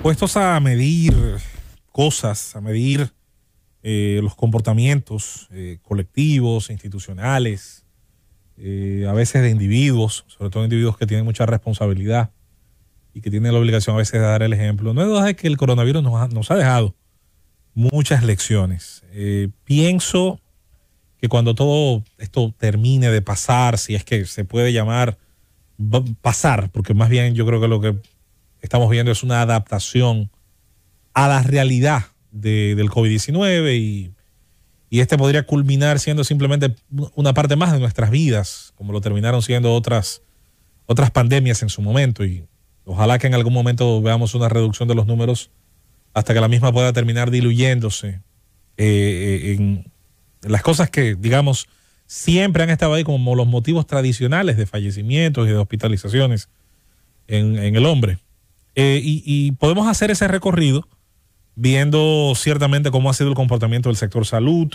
puestos a medir cosas, a medir los comportamientos colectivos, institucionales, a veces de individuos, sobre todo individuos que tienen mucha responsabilidad y que tienen la obligación a veces de dar el ejemplo. No hay duda de que el coronavirus nos ha dejado muchas lecciones. Pienso que cuando todo esto termine de pasar, si es que se puede llamar pasar, porque más bien yo creo que lo que estamos viendo es una adaptación a la realidad del COVID-19 y este podría culminar siendo simplemente una parte más de nuestras vidas, como lo terminaron siendo otras pandemias en su momento, y ojalá que en algún momento veamos una reducción de los números hasta que la misma pueda terminar diluyéndose en las cosas que, digamos, siempre han estado ahí como los motivos tradicionales de fallecimientos y de hospitalizaciones en el hombre. Y podemos hacer ese recorrido viendo ciertamente cómo ha sido el comportamiento del sector salud.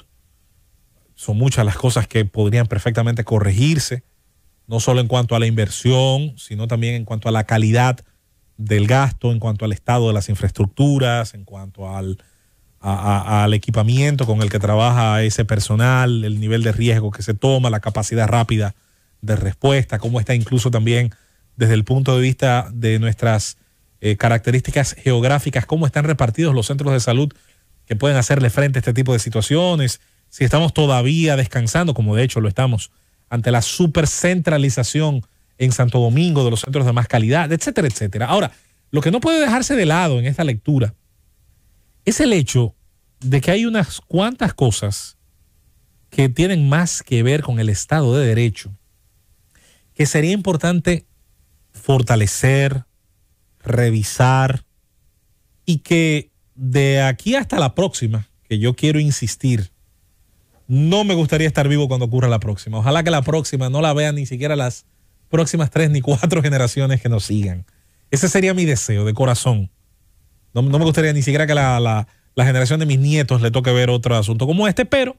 Son muchas las cosas que podrían perfectamente corregirse, no solo en cuanto a la inversión, sino también en cuanto a la calidad del gasto, en cuanto al estado de las infraestructuras, en cuanto al equipamiento con el que trabaja ese personal, el nivel de riesgo que se toma, la capacidad rápida de respuesta, cómo está incluso también desde el punto de vista de nuestras características geográficas, cómo están repartidos los centros de salud que pueden hacerle frente a este tipo de situaciones, si estamos todavía descansando, como de hecho lo estamos, ante la supercentralización en Santo Domingo de los centros de más calidad, etcétera, etcétera. Ahora, lo que no puede dejarse de lado en esta lectura es el hecho de que hay unas cuantas cosas que tienen más que ver con el Estado de Derecho, que sería importante fortalecer, revisar, y que de aquí hasta la próxima, que yo quiero insistir, no me gustaría estar vivo cuando ocurra la próxima. Ojalá que la próxima no la vean ni siquiera las próximas 3 ni 4 generaciones que nos sigan. Ese sería mi deseo de corazón. No me gustaría ni siquiera que la generación de mis nietos le toque ver otro asunto como este, pero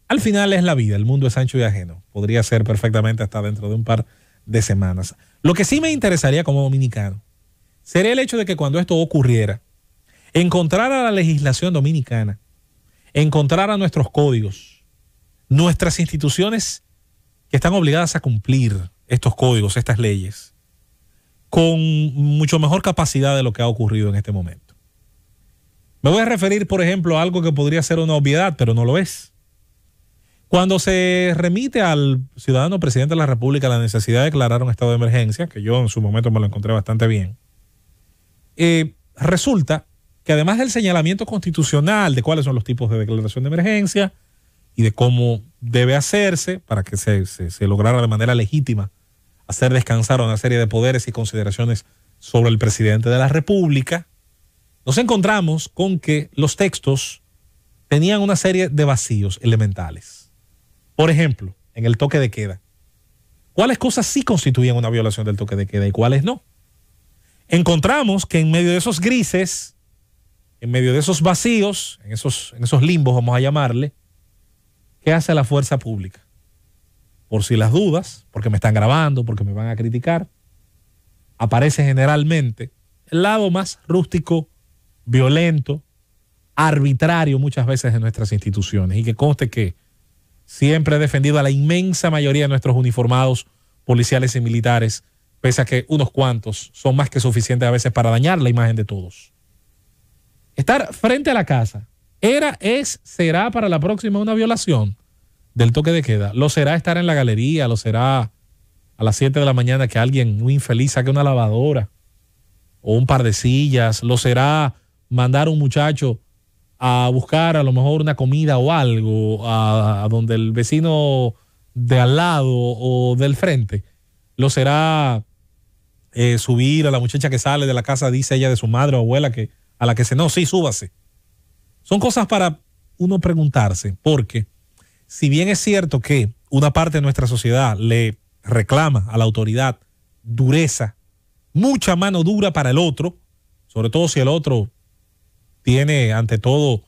al final es la vida, el mundo es ancho y ajeno. Podría ser perfectamente hasta dentro de un par de semanas. Lo que sí me interesaría como dominicano sería el hecho de que cuando esto ocurriera, encontrar a la legislación dominicana, encontrar a nuestros códigos, nuestras instituciones que están obligadas a cumplir estos códigos, estas leyes, con mucho mejor capacidad de lo que ha ocurrido en este momento. Me voy a referir, por ejemplo, a algo que podría ser una obviedad, pero no lo es. Cuando se remite al ciudadano presidente de la República la necesidad de declarar un estado de emergencia, que yo en su momento me lo encontré bastante bien, resulta que además del señalamiento constitucional de cuáles son los tipos de declaración de emergencia y de cómo debe hacerse para que se lograra de manera legítima hacer descansar una serie de poderes y consideraciones sobre el presidente de la República, nos encontramos con que los textos tenían una serie de vacíos elementales. Por ejemplo, en el toque de queda, ¿cuáles cosas sí constituían una violación del toque de queda y cuáles no? Encontramos que en medio de esos grises, en medio de esos vacíos, en esos limbos, vamos a llamarle, ¿qué hace la fuerza pública? Por si las dudas, porque me están grabando, porque me van a criticar, aparece generalmente el lado más rústico, violento, arbitrario muchas veces de nuestras instituciones. Y que conste que siempre he defendido a la inmensa mayoría de nuestros uniformados policiales y militares, pese a que unos cuantos son más que suficientes a veces para dañar la imagen de todos. Estar frente a la casa será para la próxima una violación del toque de queda. Lo será estar en la galería, lo será a las 7 de la mañana que alguien muy infeliz saque una lavadora o un par de sillas, lo será mandar a un muchacho a buscar a lo mejor una comida o algo a donde el vecino de al lado o del frente, lo será subir a la muchacha que sale de la casa, dice ella, de su madre o abuela, que a la que no, sí, súbase. Son cosas para uno preguntarse, porque si bien es cierto que una parte de nuestra sociedad le reclama a la autoridad dureza, mucha mano dura para el otro, sobre todo si el otro tiene ante todo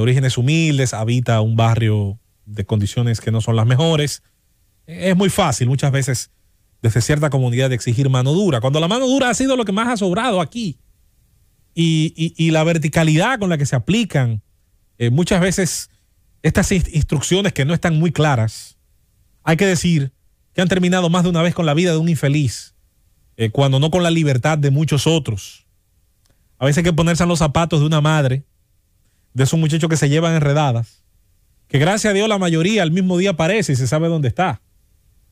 orígenes humildes, habita un barrio de condiciones que no son las mejores, es muy fácil muchas veces desde cierta comunidad de exigir mano dura, cuando la mano dura ha sido lo que más ha sobrado aquí. y la verticalidad con la que se aplican muchas veces estas instrucciones que no están muy claras, hay que decir que han terminado más de una vez con la vida de un infeliz, cuando no con la libertad de muchos otros. A veces hay que ponerse en los zapatos de una madre, de esos muchachos que se llevan enredadas, que gracias a Dios la mayoría al mismo día aparece y se sabe dónde está.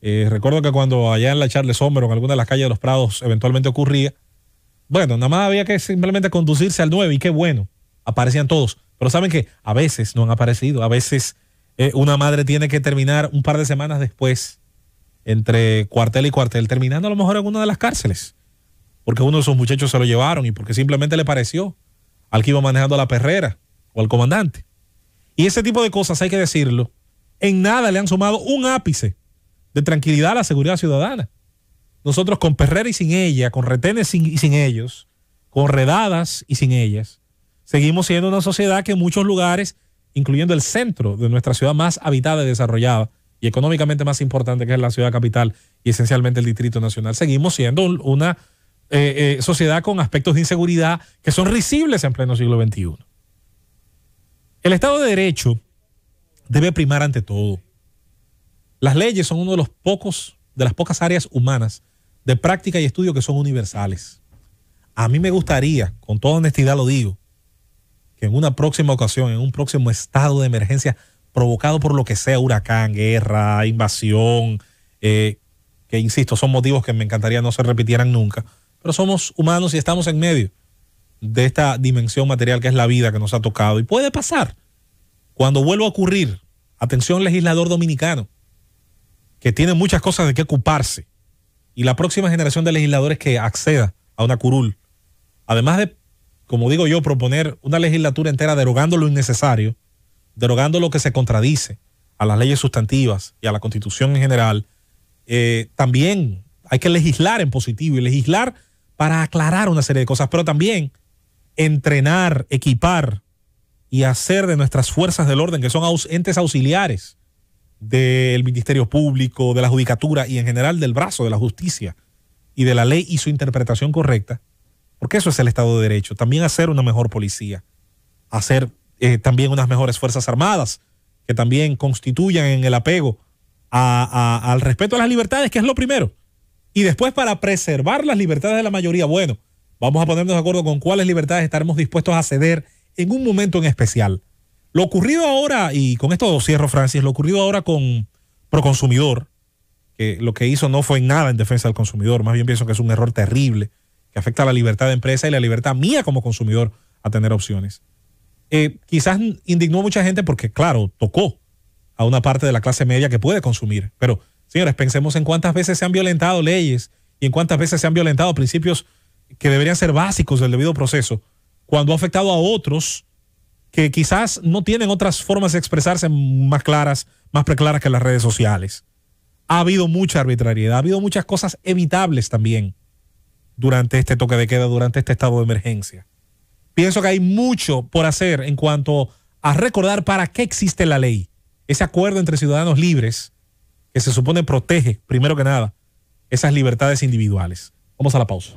Recuerdo que cuando allá en la Charles Sommer o en alguna de las calles de los Prados eventualmente ocurría, bueno, nada más había que simplemente conducirse al 9 y qué bueno, aparecían todos. Pero saben que a veces no han aparecido, a veces una madre tiene que terminar un par de semanas después, entre cuartel y cuartel, terminando a lo mejor en una de las cárceles, porque uno de esos muchachos se lo llevaron y porque simplemente le pareció al que iba manejando la perrera o al comandante. Y ese tipo de cosas, hay que decirlo, en nada le han sumado un ápice de tranquilidad a la seguridad ciudadana. Nosotros con perrera y sin ella, con retenes y sin ellos, con redadas y sin ellas, seguimos siendo una sociedad que en muchos lugares, incluyendo el centro de nuestra ciudad más habitada y desarrollada y económicamente más importante, que es la ciudad capital y esencialmente el Distrito Nacional, seguimos siendo una sociedad con aspectos de inseguridad que son risibles en pleno siglo XXI. El Estado de Derecho debe primar ante todo. Las leyes son uno de las pocas áreas humanas de práctica y estudio que son universales. A mí me gustaría, con toda honestidad lo digo, que en una próxima ocasión, en un próximo estado de emergencia provocado por lo que sea, huracán, guerra, invasión, que insisto, son motivos que me encantaría no se repitieran nunca, pero somos humanos y estamos en medio de esta dimensión material que es la vida que nos ha tocado. Y puede pasar. Cuando vuelva a ocurrir, atención legislador dominicano, que tiene muchas cosas de qué ocuparse, y la próxima generación de legisladores que acceda a una curul, además de, como digo yo, proponer una legislatura entera derogando lo innecesario, derogando lo que se contradice a las leyes sustantivas y a la Constitución en general, también hay que legislar en positivo y legislar para aclarar una serie de cosas, pero también entrenar, equipar y hacer de nuestras fuerzas del orden, que son entes auxiliares del Ministerio Público, de la Judicatura y en general del brazo de la justicia y de la ley y su interpretación correcta, porque eso es el Estado de Derecho. También hacer una mejor policía, hacer también unas mejores Fuerzas Armadas, que también constituyan en el apego al respeto a las libertades, que es lo primero. Y después, para preservar las libertades de la mayoría, bueno, vamos a ponernos de acuerdo con cuáles libertades estaremos dispuestos a ceder en un momento en especial. Lo ocurrido ahora, y con esto cierro, Francis, lo ocurrido ahora con Proconsumidor, que lo que hizo no fue en nada en defensa del consumidor, más bien pienso que es un error terrible que afecta a la libertad de empresa y la libertad mía como consumidor a tener opciones. Quizás indignó a mucha gente porque, claro, tocó a una parte de la clase media que puede consumir. Pero, señores, pensemos en cuántas veces se han violentado leyes y en cuántas veces se han violentado principios que deberían ser básicos del debido proceso cuando ha afectado a otros que quizás no tienen otras formas de expresarse más claras, más preclaras que las redes sociales. Ha habido mucha arbitrariedad, ha habido muchas cosas evitables también durante este toque de queda, durante este estado de emergencia. Pienso que hay mucho por hacer en cuanto a recordar para qué existe la ley. Ese acuerdo entre ciudadanos libres que se supone protege, primero que nada, esas libertades individuales. Vamos a la pausa.